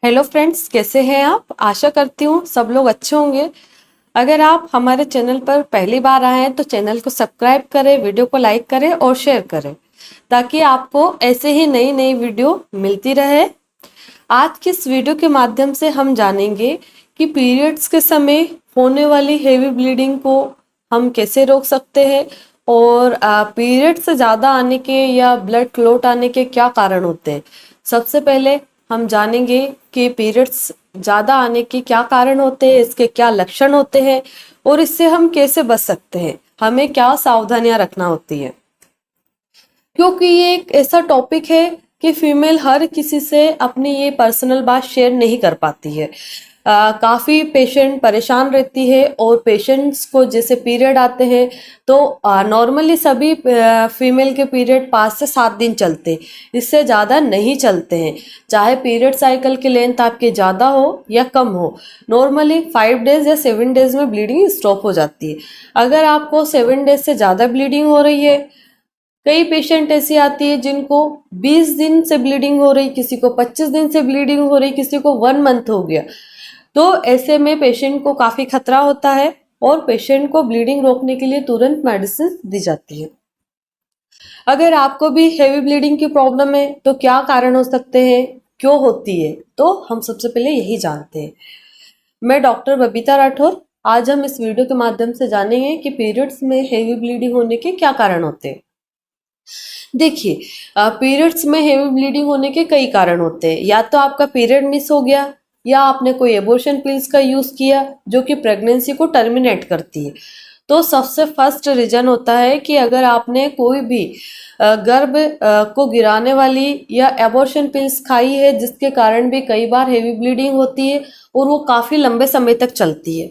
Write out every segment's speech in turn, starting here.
Hello friends, कैसे हैं आप? आशा करती हूँ सब लोग अच्छे होंगे। अगर आप हमारे चैनल पर पहली बार आए हैं तो चैनल को सब्सक्राइब करें, वीडियो को लाइक करें और शेयर करें ताकि आपको ऐसे ही नई नई वीडियो मिलती रहे। आज की इस वीडियो के माध्यम से हम जानेंगे कि पीरियड्स के समय होने वाली हेवी ब्लीडिंग को हम कैसे रोक सकते हैं और पीरियड से ज़्यादा आने के या ब्लड क्लॉट आने के क्या कारण होते हैं। सबसे पहले हम जानेंगे कि पीरियड्स ज़्यादा आने के क्या कारण होते हैं, इसके क्या लक्षण होते हैं और इससे हम कैसे बच सकते हैं, हमें क्या सावधानियां रखना होती है। क्योंकि ये एक ऐसा टॉपिक है कि फीमेल हर किसी से अपनी ये पर्सनल बात शेयर नहीं कर पाती है। काफ़ी पेशेंट परेशान रहती है और पेशेंट्स को जैसे पीरियड आते हैं तो नॉर्मली सभी फीमेल के पीरियड 5 से 7 दिन चलते हैं, इससे ज़्यादा नहीं चलते हैं। चाहे पीरियड साइकिल की लेंथ आपके ज़्यादा हो या कम हो, नॉर्मली 5 डेज या 7 डेज में ब्लीडिंग स्टॉप हो जाती है। अगर आपको 7 डेज से ज़्यादा ब्लीडिंग हो रही है, कई पेशेंट ऐसी आती है जिनको 20 दिन से ब्लीडिंग हो रही, किसी को 25 दिन से ब्लीडिंग हो रही, किसी को 1 मंथ हो गया, तो ऐसे में पेशेंट को काफी खतरा होता है और पेशेंट को ब्लीडिंग रोकने के लिए तुरंत मेडिसिन दी जाती है। अगर आपको भी हेवी ब्लीडिंग की प्रॉब्लम है तो क्या कारण हो सकते हैं, क्यों होती है, तो हम सबसे पहले यही जानते हैं। मैं डॉक्टर बबीता राठौर। आज हम इस वीडियो के माध्यम से जानेंगे कि पीरियड्स में हेवी ब्लीडिंग होने के क्या कारण होते हैं। देखिए, पीरियड्स में हेवी ब्लीडिंग होने के कई कारण होते हैं। या तो आपका पीरियड मिस हो गया या आपने कोई एबॉर्शन पिल्स का यूज किया जो कि प्रेगनेंसी को टर्मिनेट करती है। तो सबसे फर्स्ट रीजन होता है कि अगर आपने कोई भी गर्भ को गिराने वाली या एबॉर्शन पिल्स खाई है जिसके कारण भी कई बार हेवी ब्लीडिंग होती है और वो काफी लंबे समय तक चलती है।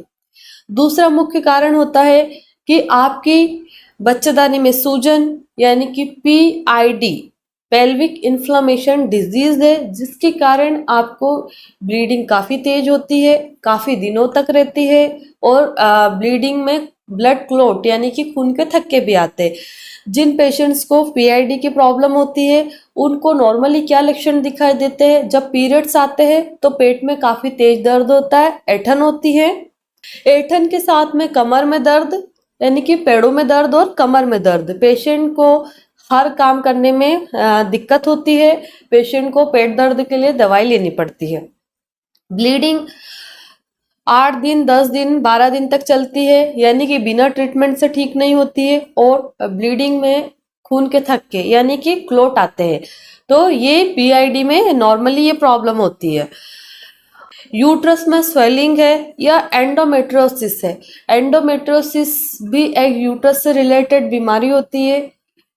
दूसरा मुख्य कारण होता है कि आपकी बच्चेदानी में सूजन यानी कि PID, पेल्विक इन्फ्लामेशन डिजीज है, जिसके कारण आपको ब्लीडिंग काफी तेज होती है, काफी दिनों तक रहती है और ब्लीडिंग में ब्लड क्लॉट यानी कि खून के थक्के भी आते हैं। जिन पेशेंट्स को PID की प्रॉब्लम होती है उनको नॉर्मली क्या लक्षण दिखाई देते हैं, जब पीरियड्स आते हैं तो पेट में काफी तेज दर्द होता है, ऐंठन होती है। ऐंठन के साथ में कमर में दर्द यानी कि पेड़ों में दर्द और कमर में दर्द। पेशेंट को हर काम करने में दिक्कत होती है। पेशेंट को पेट दर्द के लिए दवाई लेनी पड़ती है। ब्लीडिंग 8 दिन, 10 दिन, 12 दिन तक चलती है यानी कि बिना ट्रीटमेंट से ठीक नहीं होती है और ब्लीडिंग में खून के थक्के यानी कि क्लॉट आते हैं। तो ये PID में नॉर्मली ये प्रॉब्लम होती है। यूट्रस में स्वेलिंग है या एंडोमेट्रियोसिस है। एंडोमेट्रियोसिस भी एक यूट्रस से रिलेटेड बीमारी होती है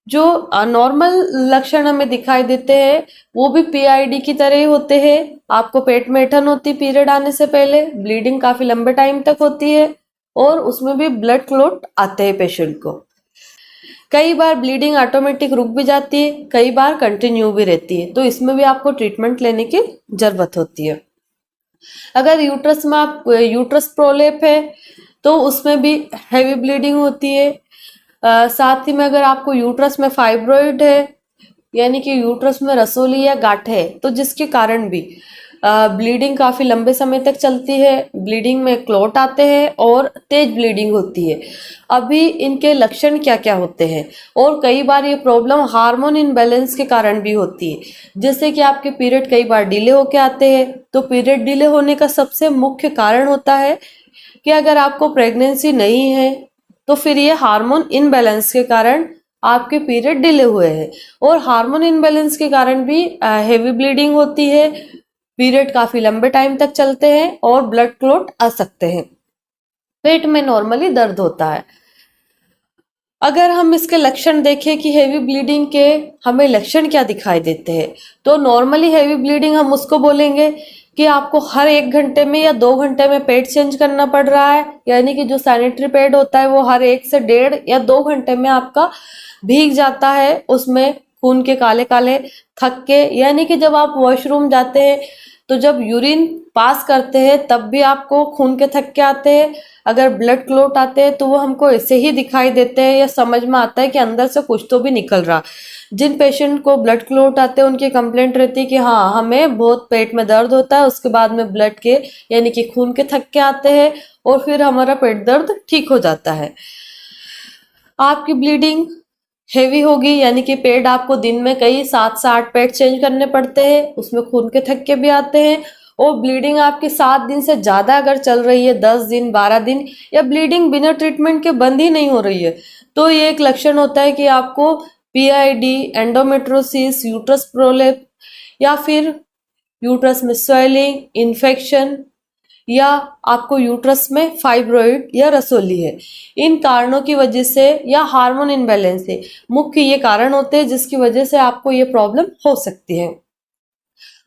जो नॉर्मल लक्षण हमें दिखाई देते हैं, वो भी PID की तरह ही होते हैं। आपको पेट में ऐंठन होती पीरियड आने से पहले, ब्लीडिंग काफी लंबे टाइम तक होती है और उसमें भी ब्लड क्लॉट आते हैं पेशेंट को। कई बार ब्लीडिंग ऑटोमेटिक रुक भी जाती है, कई बार कंटिन्यू भी रहती है, तो इसमें भी आपको ट्रीटमेंट लेने की जरूरत होती है। अगर यूट्रस में आप यूट्रस प्रोलेप है तो उसमें भी हैवी ब्लीडिंग होती है। साथ ही में अगर आपको यूट्रस में फाइब्रॉइड है यानी कि यूट्रस में रसोली या गांठ है तो जिसके कारण भी ब्लीडिंग काफी लंबे समय तक चलती है, ब्लीडिंग में क्लॉट आते हैं और तेज ब्लीडिंग होती है। अभी इनके लक्षण क्या क्या होते हैं, और कई बार ये प्रॉब्लम हार्मोन इनबैलेंस के कारण भी होती है। जैसे कि आपके पीरियड कई बार डिले होके आते हैं, तो पीरियड डिले होने का सबसे मुख्य कारण होता है कि अगर आपको प्रेगनेंसी नहीं है तो फिर ये हार्मोन इनबैलेंस के कारण आपके पीरियड डिले हुए हैं और हार्मोन इनबैलेंस के कारण भी हेवी ब्लीडिंग होती है, पीरियड काफी लंबे टाइम तक चलते हैं और ब्लड क्लॉट आ सकते हैं। पेट में नॉर्मली दर्द होता है। अगर हम इसके लक्षण देखें कि हेवी ब्लीडिंग के हमें लक्षण क्या दिखाई देते हैं, तो नॉर्मली हेवी ब्लीडिंग हम उसको बोलेंगे कि आपको हर 1 घंटे में या 2 घंटे में पैड चेंज करना पड़ रहा है, यानी कि जो सैनिटरी पैड होता है वो हर 1 से 1.5 या 2 घंटे में आपका भीग जाता है, उसमें खून के काले काले थक्के, यानी कि जब आप वॉशरूम जाते हैं तो जब यूरिन पास करते हैं तब भी आपको खून के थक्के आते हैं। अगर ब्लड क्लॉट आते हैं तो वो हमको ऐसे ही दिखाई देते हैं या समझ में आता है कि अंदर से कुछ तो भी निकल रहा। जिन पेशेंट को ब्लड क्लॉट आते हैं उनकी कंप्लेंट रहती है कि हाँ हमें बहुत पेट में दर्द होता है, उसके बाद में ब्लड के यानी कि खून के थक्के आते हैं और फिर हमारा पेट दर्द ठीक हो जाता है। आपकी ब्लीडिंग हेवी होगी यानी कि पैड आपको दिन में कई 7 से 8 पैड चेंज करने पड़ते हैं, उसमें खून के थक्के भी आते हैं। और ब्लीडिंग आपकी 7 दिन से ज्यादा अगर चल रही है, 10 दिन 12 दिन, या ब्लीडिंग बिना ट्रीटमेंट के बंद ही नहीं हो रही है, तो ये एक लक्षण होता है कि आपको पीआईडी, एंडोमेट्रोसिस, यूट्रस प्रोलेप, या फिर यूट्रस में स्वेलिंग, इन्फेक्शन, या आपको यूट्रस में फाइब्रॉइड या रसोली है। इन कारणों की वजह से या हार्मोन इनबैलेंस से मुख्य ये कारण होते हैं जिसकी वजह से आपको ये प्रॉब्लम हो सकती है।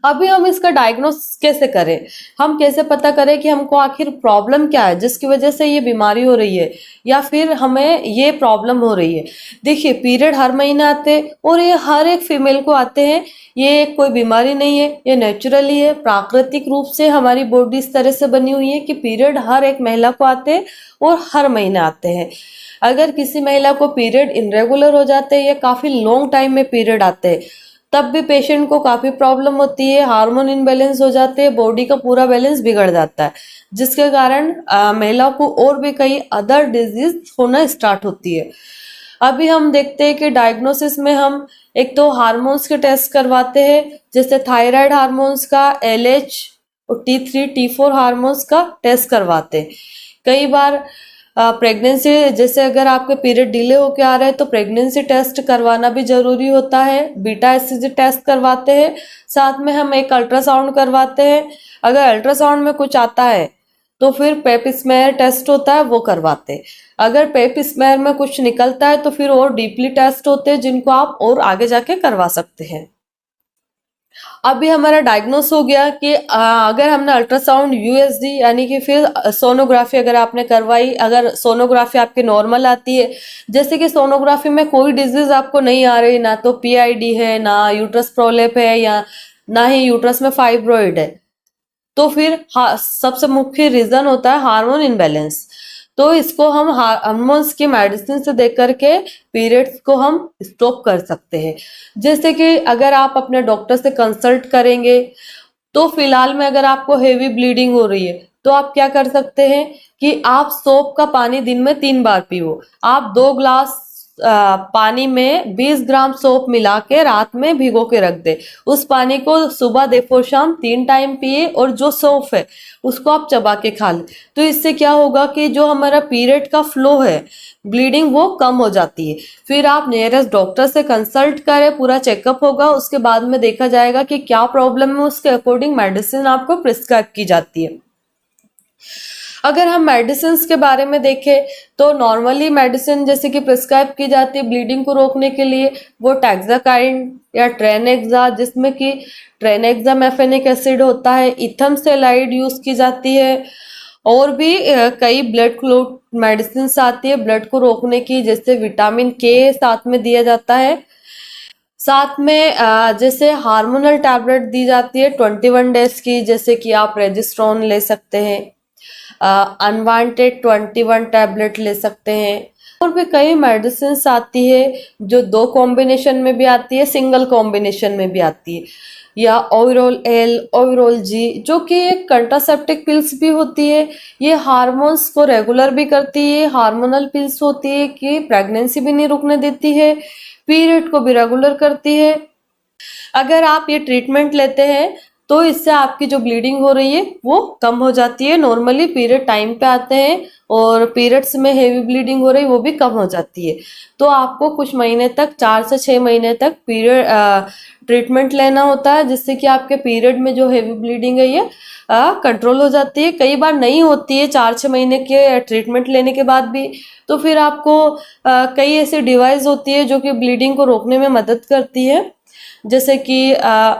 अभी हम इसका डायग्नोस कैसे करें, हम कैसे पता करें कि हमको आखिर प्रॉब्लम क्या है जिसकी वजह से ये बीमारी हो रही है या फिर हमें ये प्रॉब्लम हो रही है। देखिए, पीरियड हर महीने आते हैं और ये हर एक फीमेल को आते हैं। ये कोई बीमारी नहीं है, ये नेचुरली है, प्राकृतिक रूप से हमारी बॉडी इस तरह से बनी हुई है कि पीरियड हर एक महिला को आते हैं और हर महीने आते हैं। अगर किसी महिला को पीरियड इनरेगुलर हो जाते हैं या काफी लॉन्ग टाइम में पीरियड आते हैं तब भी पेशेंट को काफी प्रॉब्लम होती है, हार्मोन इनबैलेंस हो जाते हैं, बॉडी का पूरा बैलेंस बिगड़ जाता है, जिसके कारण महिलाओं को और भी कई अदर डिजीज होना स्टार्ट होती है। अभी हम देखते हैं कि डायग्नोसिस में हम एक तो हार्मोन्स के टेस्ट करवाते हैं, जैसे थायराइड हार्मोन्स का, एलएच और T3 T4 हार्मोन्स का टेस्ट करवाते हैं। कई बार प्रेगनेंसी, जैसे अगर आपके पीरियड डिले होके आ रहे हैं तो प्रेगनेंसी टेस्ट करवाना भी जरूरी होता है, बीटा एचसीजी टेस्ट करवाते हैं, साथ में हम एक अल्ट्रासाउंड करवाते हैं। अगर अल्ट्रासाउंड में कुछ आता है तो फिर पेप स्मेयर टेस्ट होता है, वो करवाते हैं। अगर पेप स्मेयर में कुछ निकलता है तो फिर और डीपली टेस्ट होते हैं जिनको आप और आगे जाके करवा सकते हैं। अभी हमारा डायग्नोस हो गया कि अगर हमने अल्ट्रासाउंड यूएसडी यानी कि फिर सोनोग्राफी अगर आपने करवाई, अगर सोनोग्राफी आपकी नॉर्मल आती है, जैसे कि सोनोग्राफी में कोई डिजीज आपको नहीं आ रही, ना तो पीआईडी है, ना यूट्रस प्रोलेप है, या ना ही यूट्रस में फाइब्रॉइड है, तो फिर सबसे मुख्य रीजन होता है हार्मोन इनबैलेंस। तो इसको हम हार्मोन्स की मेडिसिन से देख करके पीरियड्स को हम स्टॉप कर सकते हैं। जैसे कि अगर आप अपने डॉक्टर से कंसल्ट करेंगे तो फिलहाल में अगर आपको हेवी ब्लीडिंग हो रही है तो आप क्या कर सकते हैं कि आप सोप का पानी दिन में 3 बार पियो। आप 2 ग्लास पानी में 20 ग्राम सोप मिला के रात में भिगो के रख दे। उस पानी को सुबह दोपहर शाम 3 टाइम पिए और जो सोप है उसको आप चबा के खा ले। तो इससे क्या होगा कि जो हमारा पीरियड का फ्लो है, ब्लीडिंग, वो कम हो जाती है। फिर आप नियरेस्ट डॉक्टर से कंसल्ट करें, पूरा चेकअप होगा, उसके बाद में देखा जाएगा कि क्या प्रॉब्लम है, उसके अकॉर्डिंग मेडिसिन आपको प्रिस्क्राइब की जाती है। अगर हम मेडिसिन के बारे में देखें तो नॉर्मली मेडिसिन जैसे कि प्रिस्क्राइब की जाती है ब्लीडिंग को रोकने के लिए, वो टैक्साकाइन या ट्रेनेक्सा, जिसमें कि ट्रेनेक्सा मेफेनिक एसिड होता है, इथम सेलाइड यूज की जाती है। और भी कई ब्लड क्लॉट मेडिसिन आती है ब्लड को रोकने की, जैसे विटामिन के साथ में दिया जाता है। साथ में जैसे हार्मोनल टैबलेट दी जाती है 21 डेज की, जैसे कि आप रेजिस्ट्रॉन ले सकते हैं, अनवांटेड 21 टैबलेट ले सकते हैं। और भी कई मेडिसिन आती है जो 2 कॉम्बिनेशन में भी आती है, सिंगल कॉम्बिनेशन में भी आती है, या ओवरऑल एल, ओवरऑल जी, जो कि एक कंट्रासेप्टिक पिल्स भी होती है। ये हार्मोन्स को रेगुलर भी करती है, हार्मोनल पिल्स होती है कि प्रेगनेंसी भी नहीं रुकने देती है, पीरियड को भी रेगुलर करती है। अगर आप ये ट्रीटमेंट लेते हैं तो इससे आपकी जो ब्लीडिंग हो रही है वो कम हो जाती है। नॉर्मली पीरियड टाइम पे आते हैं और पीरियड्स में हेवी ब्लीडिंग हो रही है वो भी कम हो जाती है। तो आपको कुछ महीने तक, 4 से 6 महीने तक पीरियड ट्रीटमेंट लेना होता है, जिससे कि आपके पीरियड में जो हेवी ब्लीडिंग है ये कंट्रोल हो जाती है। कई बार नहीं होती है 4-6 महीने के ट्रीटमेंट लेने के बाद भी, तो फिर आपको कई ऐसी डिवाइस होती है जो कि ब्लीडिंग को रोकने में मदद करती है, जैसे कि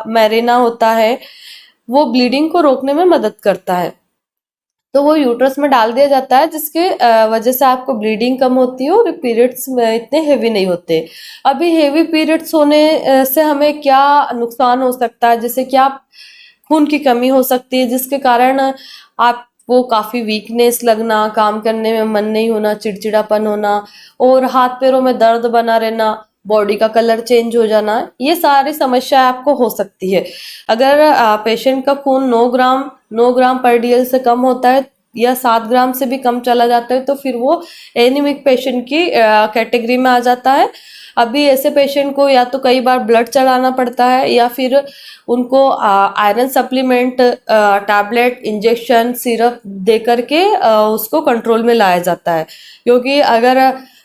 मैरिना होता है, वो ब्लीडिंग को रोकने में मदद करता है। तो वो यूट्रस में डाल दिया जाता है, जिसके वजह से आपको ब्लीडिंग कम होती है और पीरियड्स में इतने हेवी नहीं होते। अभी हेवी पीरियड्स होने से हमें क्या नुकसान हो सकता है, जैसे कि आप खून की कमी हो सकती है, जिसके कारण आपको काफी वीकनेस लगना, काम करने में मन नहीं होना, चिड़चिड़ापन होना और हाथ पैरों में दर्द बना रहना, बॉडी का कलर चेंज हो जाना, ये सारी समस्या आपको हो सकती है। अगर पेशेंट का खून 9 ग्राम पर डीएल से कम होता है या 7 ग्राम से भी कम चला जाता है तो फिर वो एनीमिक पेशेंट की कैटेगरी में आ जाता है। अभी ऐसे पेशेंट को या तो कई बार ब्लड चढ़ाना पड़ता है या फिर उनको iron supplement, tablet, injection, syrup दे करके उसको कंट्रोल में लाया जाता है, क्योंकि अगर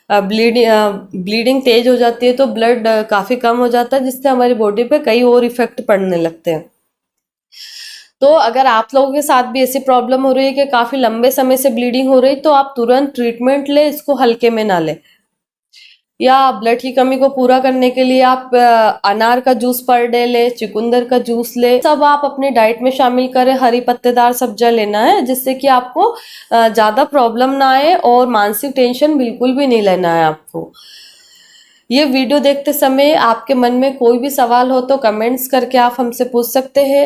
ब्लीडिंग तेज हो जाती है तो ब्लड काफी कम हो जाता है, जिससे हमारी बॉडी पे कई और इफेक्ट पड़ने लगते हैं। तो अगर आप लोगों के साथ भी ऐसी प्रॉब्लम हो रही है कि काफी लंबे समय से ब्लीडिंग हो रही, तो आप तुरंत ट्रीटमेंट ले, इसको हल्के में ना ले। या ब्लड की कमी को पूरा करने के लिए आप अनार का जूस पर डे ले, चुकंदर का जूस ले, सब आप अपनी डाइट में शामिल करें। हरी पत्तेदार सब्जियां लेना है, जिससे कि आपको ज्यादा प्रॉब्लम ना आए और मानसिक टेंशन बिल्कुल भी नहीं लेना है आपको। ये वीडियो देखते समय आपके मन में कोई भी सवाल हो तो कमेंट्स करके आप हमसे पूछ सकते हैं।